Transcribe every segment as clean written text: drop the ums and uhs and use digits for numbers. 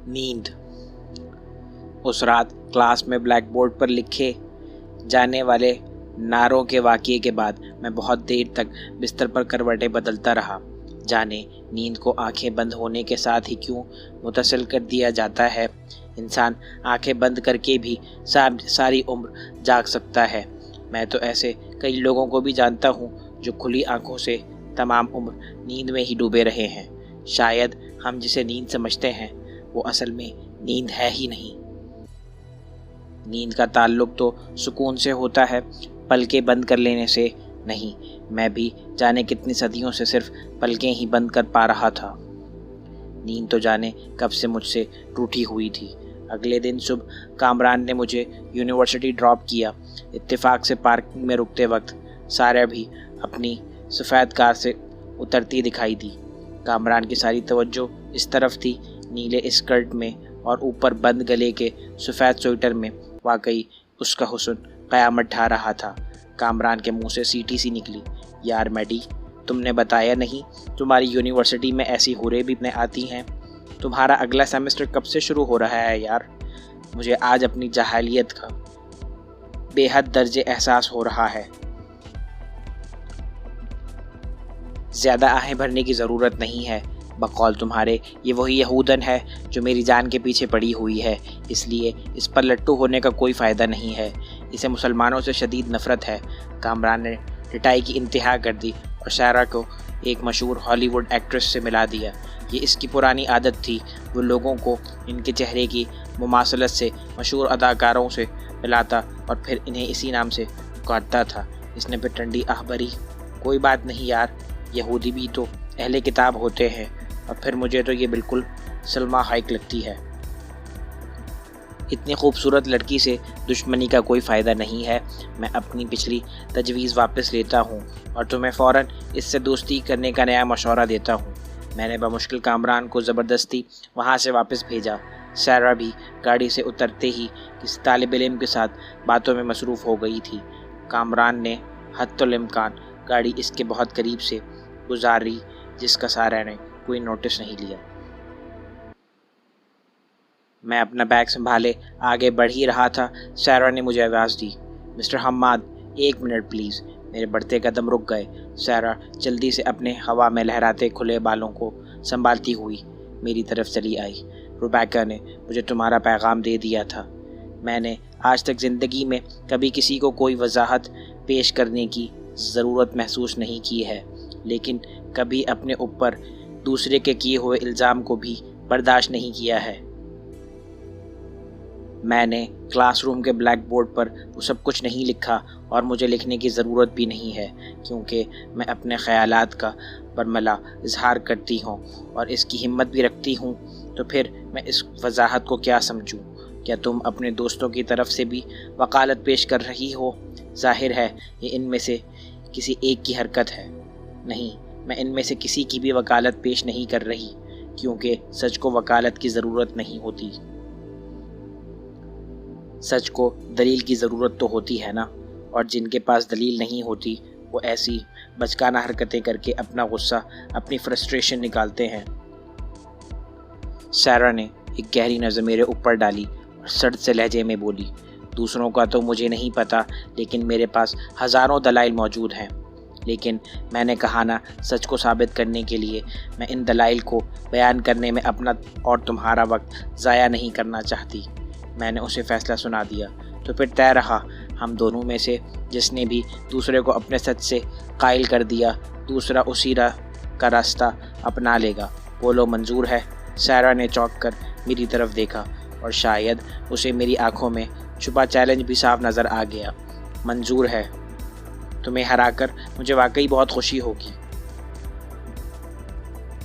نیند۔ اس رات کلاس میں بلیک بورڈ پر لکھے جانے والے نعروں کے واقعے کے بعد میں بہت دیر تک بستر پر کروٹیں بدلتا رہا۔ جانے نیند کو آنکھیں بند ہونے کے ساتھ ہی کیوں متصل کر دیا جاتا ہے۔ انسان آنکھیں بند کر کے بھی ساری عمر جاگ سکتا ہے۔ میں تو ایسے کئی لوگوں کو بھی جانتا ہوں جو کھلی آنکھوں سے تمام عمر نیند میں ہی ڈوبے رہے ہیں۔ شاید ہم جسے نیند سمجھتے ہیں وہ اصل میں نیند ہے ہی نہیں۔ نیند کا تعلق تو سکون سے ہوتا ہے، پلکیں بند کر لینے سے نہیں۔ میں بھی جانے کتنی صدیوں سے صرف پلکیں ہی بند کر پا رہا تھا۔ نیند تو جانے کب سے مجھ سے ٹوٹی ہوئی تھی۔ اگلے دن صبح کامران نے مجھے یونیورسٹی ڈراپ کیا۔ اتفاق سے پارکنگ میں رکتے وقت سارا بھی اپنی سفید کار سے اترتی دکھائی دی۔ کامران کی ساری توجہ اس طرف تھی۔ نیلے اسکرٹ میں اور اوپر بند گلے کے سفید سویٹر میں واقعی اس کا حسن قیامت ڈھا رہا تھا۔ کامران کے منہ سے سیٹی سی نکلی، یار میڈی، تم نے بتایا نہیں تمہاری یونیورسٹی میں ایسی ہورے بھی آتی ہیں؟ تمہارا اگلا سیمسٹر کب سے شروع ہو رہا ہے یار؟ مجھے آج اپنی جاہلیت کا بے حد درجے احساس ہو رہا ہے۔ زیادہ آہیں بھرنے کی ضرورت نہیں ہے، بقول تمہارے یہ وہی یہودن ہے جو میری جان کے پیچھے پڑی ہوئی ہے، اس لیے اس پر لٹو ہونے کا کوئی فائدہ نہیں ہے۔ اسے مسلمانوں سے شدید نفرت ہے۔ کامران نے رٹائی کی انتہا کر دی اور سارا کو ایک مشہور ہالی ووڈ ایکٹریس سے ملا دیا۔ یہ اس کی پرانی عادت تھی، وہ لوگوں کو ان کے چہرے کی مماثلت سے مشہور اداکاروں سے ملاتا اور پھر انہیں اسی نام سے پکارتا تھا۔ اس نے پھر ٹنڈی آہ بھری، کوئی بات نہیں یار، یہودی بھی تو اہل کتاب ہوتے ہیں، اور پھر مجھے تو یہ بالکل سلما ہائیک لگتی ہے۔ اتنی خوبصورت لڑکی سے دشمنی کا کوئی فائدہ نہیں ہے۔ میں اپنی پچھلی تجویز واپس لیتا ہوں اور تمہیں فوراً اس سے دوستی کرنے کا نیا مشورہ دیتا ہوں۔ میں نے بمشکل کامران کو زبردستی وہاں سے واپس بھیجا۔ سارا بھی گاڑی سے اترتے ہی کسی طالب علم کے ساتھ باتوں میں مصروف ہو گئی تھی۔ کامران نے حتی الامکان گاڑی اس کے بہت قریب سے گزاری، جس کا سارا نے کوئی نوٹس نہیں لیا۔ میں اپنا بیگ سنبھالے آگے بڑھ ہی رہا تھا، سارا نے مجھے آواز دی، مسٹر حماد، 1 منٹ پلیز۔ میرے بڑھتے قدم رک گئے۔ سارا جلدی سے اپنے ہوا میں لہراتے کھلے بالوں کو سنبھالتی ہوئی میری طرف چلی آئی۔ روبیکا نے مجھے تمہارا پیغام دے دیا تھا۔ میں نے آج تک زندگی میں کبھی کسی کو کوئی وضاحت پیش کرنے کی ضرورت محسوس نہیں کی ہے، لیکن کبھی اپنے اوپر دوسرے کے کیے ہوئے الزام کو بھی برداشت نہیں کیا ہے۔ میں نے کلاس روم کے بلیک بورڈ پر وہ سب کچھ نہیں لکھا، اور مجھے لکھنے کی ضرورت بھی نہیں ہے، کیونکہ میں اپنے خیالات کا برملا اظہار کرتی ہوں اور اس کی ہمت بھی رکھتی ہوں۔ تو پھر میں اس وضاحت کو کیا سمجھوں؟ کیا تم اپنے دوستوں کی طرف سے بھی وکالت پیش کر رہی ہو؟ ظاہر ہے یہ ان میں سے کسی ایک کی حرکت ہے۔ نہیں، میں ان میں سے کسی کی بھی وکالت پیش نہیں کر رہی، کیونکہ سچ کو وکالت کی ضرورت نہیں ہوتی۔ سچ کو دلیل کی ضرورت تو ہوتی ہے نا، اور جن کے پاس دلیل نہیں ہوتی وہ ایسی بچکانہ حرکتیں کر کے اپنا غصہ، اپنی فرسٹریشن نکالتے ہیں۔ سارا نے ایک گہری نظر میرے اوپر ڈالی اور سرد سے لہجے میں بولی، دوسروں کا تو مجھے نہیں پتا، لیکن میرے پاس ہزاروں دلائل موجود ہیں۔ لیکن میں نے کہا نا، سچ کو ثابت کرنے کے لیے میں ان دلائل کو بیان کرنے میں اپنا اور تمہارا وقت ضائع نہیں کرنا چاہتی۔ میں نے اسے فیصلہ سنا دیا۔ تو پھر طے رہا، ہم دونوں میں سے جس نے بھی دوسرے کو اپنے سچ سے قائل کر دیا، دوسرا اسی راہ کا راستہ اپنا لے گا۔ بولو، منظور ہے؟ سارا نے چونک کر میری طرف دیکھا، اور شاید اسے میری آنکھوں میں چھپا چیلنج بھی صاف نظر آ گیا۔ منظور ہے۔ تمہیں ہرا کر مجھے واقعی بہت خوشی ہوگی۔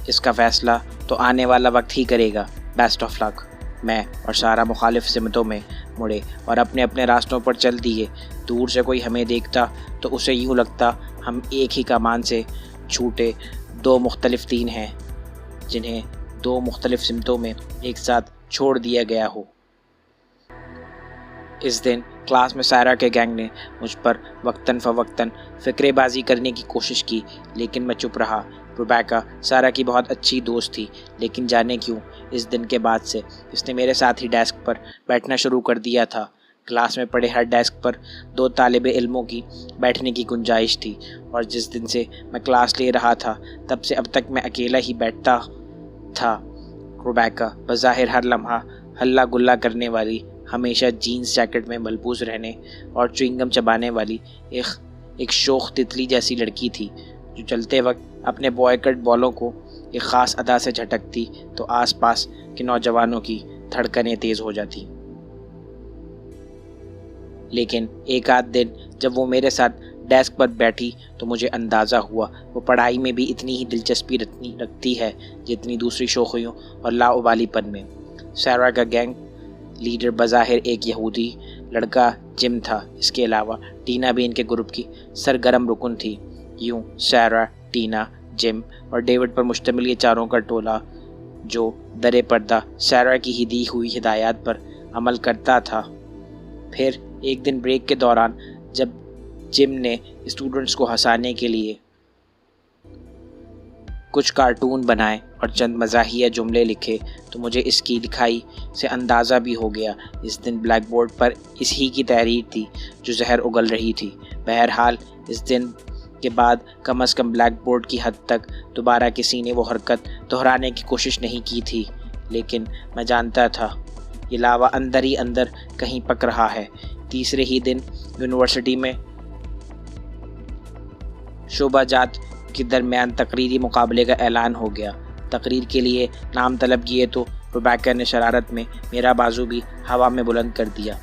اس کا فیصلہ تو آنے والا وقت ہی کرے گا۔ بیسٹ آف لک۔ میں اور سارا مخالف سمتوں میں مڑے اور اپنے اپنے راستوں پر چل دیے۔ دور سے کوئی ہمیں دیکھتا تو اسے یوں لگتا ہم ایک ہی کمان سے چھوٹے دو مختلف دین ہیں، جنہیں دو مختلف سمتوں میں ایک ساتھ چھوڑ دیا گیا ہو۔ اس دن کلاس میں سارا کے گینگ نے مجھ پر وقتاً فوقتاً فقرے بازی کرنے کی کوشش کی، لیکن میں چپ رہا۔ روبیکا سارا کی بہت اچھی دوست تھی، لیکن جانے کیوں اس دن کے بعد سے اس نے میرے ساتھ ہی ڈیسک پر بیٹھنا شروع کر دیا تھا۔ کلاس میں پڑے ہر ڈیسک پر 2 طالب علموں کی بیٹھنے کی گنجائش تھی، اور جس دن سے میں کلاس لے رہا تھا تب سے اب تک میں اکیلا ہی بیٹھتا تھا۔ روبیکا بظاہر ہر لمحہ ہلہ گلا کرنے والی، ہمیشہ جینز جیکٹ میں ملبوس رہنے اور چوئنگم چبانے والی ایک شوخ تتلی جیسی لڑکی تھی، جو چلتے وقت اپنے بوائے کٹ بالوں کو ایک خاص ادا سے جھٹکتی تو آس پاس کے نوجوانوں کی دھڑکنیں تیز ہو جاتی۔ لیکن ایک آدھ دن جب وہ میرے ساتھ ڈیسک پر بیٹھی تو مجھے اندازہ ہوا وہ پڑھائی میں بھی اتنی ہی دلچسپی رکھتی ہے جتنی دوسری شوخیوں اور لاؤبالی پن میں۔ سارا کا گینگ لیڈر بظاہر ایک یہودی لڑکا جم تھا، اس کے علاوہ ٹینا بھی ان کے گروپ کی سرگرم رکن تھی۔ یوں سارا، ٹینا، جم اور ڈیوڈ پر مشتمل یہ چاروں کا ٹولہ جو در پردہ سارا کی ہی دی ہوئی ہدایات پر عمل کرتا تھا۔ پھر ایک دن بریک کے دوران جب جم نے اسٹوڈنٹس کو ہنسانے کے لیے کچھ کارٹون بنائے اور چند مزاحیہ جملے لکھے تو مجھے اس کی لکھائی سے اندازہ بھی ہو گیا اس دن بلیک بورڈ پر اس ہی کی تحریر تھی جو زہر اگل رہی تھی۔ بہرحال اس دن کے بعد کم از کم بلیک بورڈ کی حد تک دوبارہ کسی نے وہ حرکت دہرانے کی کوشش نہیں کی تھی، لیکن میں جانتا تھا یہ لاوا اندر ہی اندر کہیں پک رہا ہے۔ تیسرے ہی دن یونیورسٹی میں شعبہ جات کے درمیان تقریری مقابلے کا اعلان ہو گیا۔ تقریر کے لیے نام طلب کیے تو روبیکا نے شرارت میں میرا بازو بھی ہوا میں بلند کر دیا،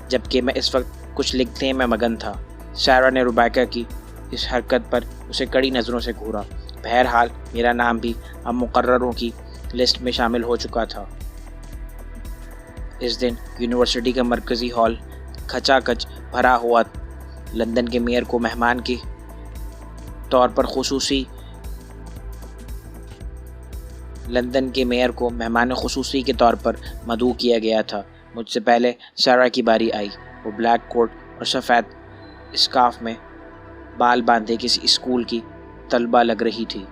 جبکہ میں اس وقت کچھ لکھنے میں مگن تھا۔ سارا نے روبیکا کی اس حرکت پر اسے کڑی نظروں سے گھورا۔ بہرحال میرا نام بھی اب مقرروں کی لسٹ میں شامل ہو چکا تھا۔ اس دن یونیورسٹی کا مرکزی ہال کھچا کچ بھرا ہوا لندن کے میئر کو مہمان خصوصی کے طور پر مدعو کیا گیا تھا۔ مجھ سے پہلے سارا کی باری آئی۔ وہ بلیک کوٹ اور سفید اسکارف میں بال باندھے کسی اسکول کی طلبہ لگ رہی تھی۔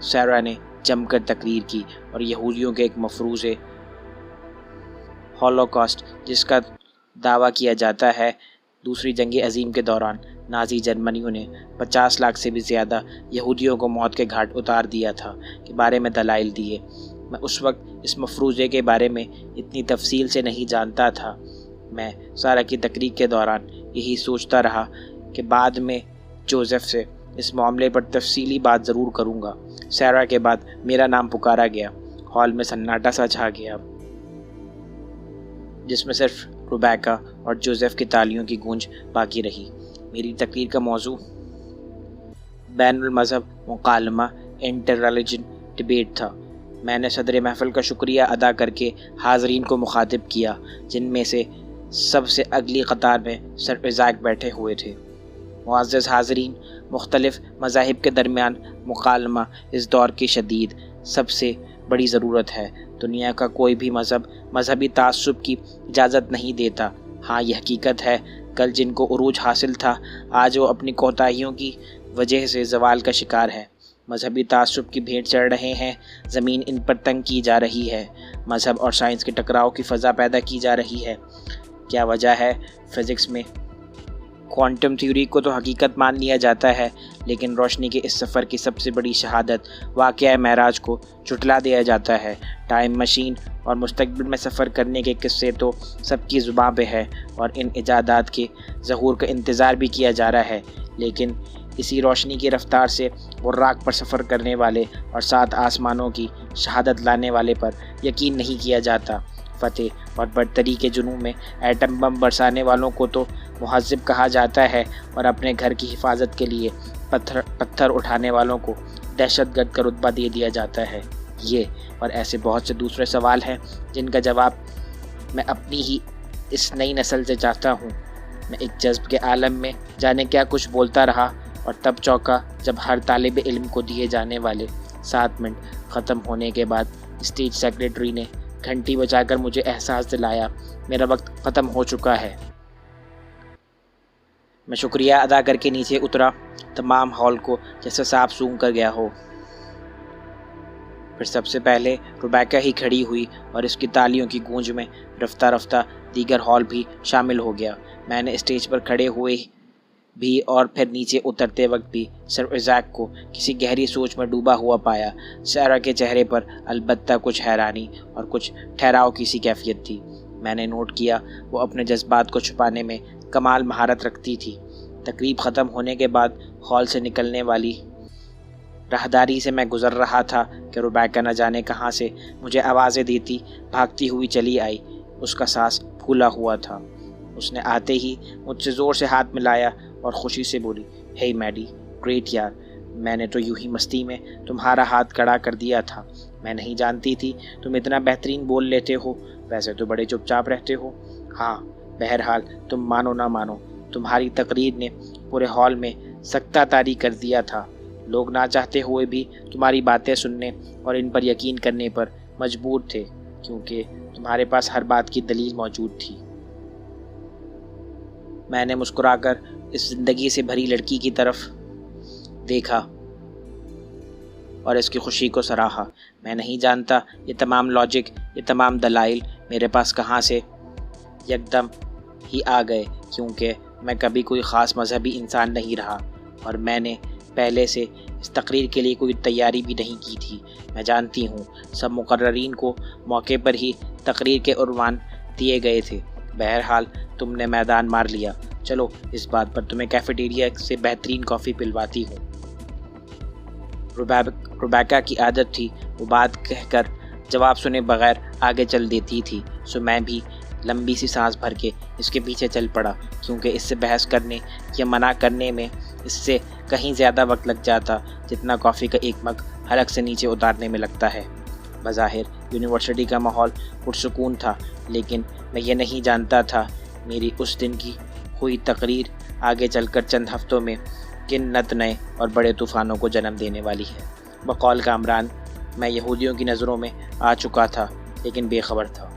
سارا نے جم کر تقریر کی اور یہودیوں کے ایک مفروضے ہولوکاسٹ، جس کا دعویٰ کیا جاتا ہے دوسری جنگ عظیم کے دوران نازی جرمنیوں نے 50 لاکھ سے بھی زیادہ یہودیوں کو موت کے گھاٹ اتار دیا تھا کے بارے میں دلائل دیے۔ میں اس وقت اس مفروضے کے بارے میں اتنی تفصیل سے نہیں جانتا تھا۔ میں سارا کی تقریر کے دوران یہی سوچتا رہا کہ بعد میں جوزف سے اس معاملے پر تفصیلی بات ضرور کروں گا۔ سارا کے بعد میرا نام پکارا گیا۔ ہال میں سناٹا سا چھا گیا، جس میں صرف روبیکا اور جوزف کی تالیوں کی گونج باقی رہی۔ میری تقریر کا موضوع بین المذہب مکالمہ انٹر ریلیجن ڈیبیٹ تھا۔ میں نے صدر محفل کا شکریہ ادا کر کے حاضرین کو مخاطب کیا، جن میں سے سب سے اگلی قطار میں سر ایزاک بیٹھے ہوئے تھے۔ معزز حاضرین، مختلف مذاہب کے درمیان مکالمہ اس دور کی شدید سب سے بڑی ضرورت ہے۔ دنیا کا کوئی بھی مذہب مذہبی تعصب کی اجازت نہیں دیتا۔ ہاں، یہ حقیقت ہے کل جن کو عروج حاصل تھا آج وہ اپنی کوتاہیوں کی وجہ سے زوال کا شکار ہے۔ مذہبی تعصب کی بھیٹ چڑھ رہے ہیں، زمین ان پر تنگ کی جا رہی ہے، مذہب اور سائنس کے ٹکراؤ کی فضا پیدا کی جا رہی ہے۔ کیا وجہ ہے؟ فزکس میں کوانٹم تھیوری کو تو حقیقت مان لیا جاتا ہے، لیکن روشنی کے اس سفر کی سب سے بڑی شہادت واقعہ معراج کو جھٹلا دیا جاتا ہے۔ ٹائم مشین اور مستقبل میں سفر کرنے کے قصے تو سب کی زباں پہ ہے اور ان ایجادات کے ظہور کا انتظار بھی کیا جا رہا ہے، لیکن اسی روشنی کی رفتار سے براق پر سفر کرنے والے اور 7 آسمانوں کی شہادت لانے والے پر یقین نہیں کیا جاتا۔ فتح اور برتری کے جنون میں ایٹم بم برسانے والوں کو تو مہذب کہا جاتا ہے اور اپنے گھر کی حفاظت کے لیے پتھر اٹھانے والوں کو دہشت گرد کا رتبہ دے دیا جاتا ہے۔ یہ اور ایسے بہت سے دوسرے سوال ہیں جن کا جواب میں اپنی ہی اس نئی نسل سے چاہتا ہوں۔ میں ایک جذب کے عالم میں جانے کیا کچھ بولتا رہا اور تب چونکا جب ہر طالب علم کو دیے جانے والے 7 منٹ ختم ہونے کے بعد اسٹیج سیکریٹری نے گھنٹی بجا کر مجھے احساس دلایا میرا وقت ختم ہو چکا ہے۔ میں شکریہ ادا کر کے نیچے اترا، تمام ہال کو جیسے صاف سونگھ کر گیا ہو۔ پھر سب سے پہلے روبیکا ہی کھڑی ہوئی اور اس کی تالیوں کی گونج میں رفتہ رفتہ دیگر ہال بھی شامل ہو گیا۔ میں نے اسٹیج پر کھڑے ہوئے بھی اور پھر نیچے اترتے وقت بھی سر ایزیک کو کسی گہری سوچ میں ڈوبا ہوا پایا۔ سارا کے چہرے پر البتہ کچھ حیرانی اور کچھ ٹھہراؤ کی سی کیفیت تھی۔ میں نے نوٹ کیا وہ اپنے جذبات کو چھپانے میں کمال مہارت رکھتی تھی۔ تقریب ختم ہونے کے بعد ہال سے نکلنے والی راہداری سے میں گزر رہا تھا کہ روبیکا نہ جانے کہاں سے مجھے آوازیں دیتی بھاگتی ہوئی چلی آئی۔ اس کا سانس پھولا ہوا تھا۔ اس نے آتے ہی مجھ سے زور سے ہاتھ ملایا اور خوشی سے بولی، "ہے میڈی، گریٹ یار، میں نے تو یوں ہی مستی میں تمہارا ہاتھ کڑا کر دیا تھا۔ میں نہیں جانتی تھی تم اتنا بہترین بول لیتے ہو، ویسے تو بڑے چپ چاپ رہتے ہو۔ ہاں، بہرحال تم مانو نہ مانو، تمہاری تقریر نے پورے ہال میں سکتہ طاری کر دیا تھا۔ لوگ نہ چاہتے ہوئے بھی تمہاری باتیں سننے اور ان پر یقین کرنے پر مجبور تھے، کیونکہ تمہارے پاس ہر بات کی دلیل موجود تھی۔ میں نے مسکرا کر اس زندگی سے بھری لڑکی کی طرف دیکھا اور اس کی خوشی کو سراہا۔ میں نہیں جانتا یہ تمام لاجک، یہ تمام دلائل میرے پاس کہاں سے یکدم ہی آ گئے، کیونکہ میں کبھی کوئی خاص مذہبی انسان نہیں رہا اور میں نے پہلے سے اس تقریر کے لیے کوئی تیاری بھی نہیں کی تھی۔ میں جانتی ہوں سب مقررین کو موقع پر ہی تقریر کے عنوان دیے گئے تھے۔ بہرحال تم نے میدان مار لیا۔ چلو اس بات پر تمہیں کیفیٹیریا سے بہترین کافی پلواتی ہوں۔ روبیکا کی عادت تھی وہ بات کہہ کر جواب سنے بغیر آگے چل دیتی تھی، سو میں بھی لمبی سی سانس بھر کے اس کے پیچھے چل پڑا، کیونکہ اس سے بحث کرنے یا منع کرنے میں اس سے کہیں زیادہ وقت لگ جاتا جتنا کافی کا ایک مگ حلق سے نیچے اتارنے میں لگتا ہے۔ بظاہر یونیورسٹی کا ماحول پرسکون تھا، لیکن میں یہ نہیں جانتا تھا میری اس دن کی ہوئی تقریر آگے چل کر چند ہفتوں میں کن نت نئے اور بڑے طوفانوں کو جنم دینے والی ہے۔ بقول کامران میں یہودیوں کی نظروں میں آ چکا تھا، لیکن بے خبر تھا۔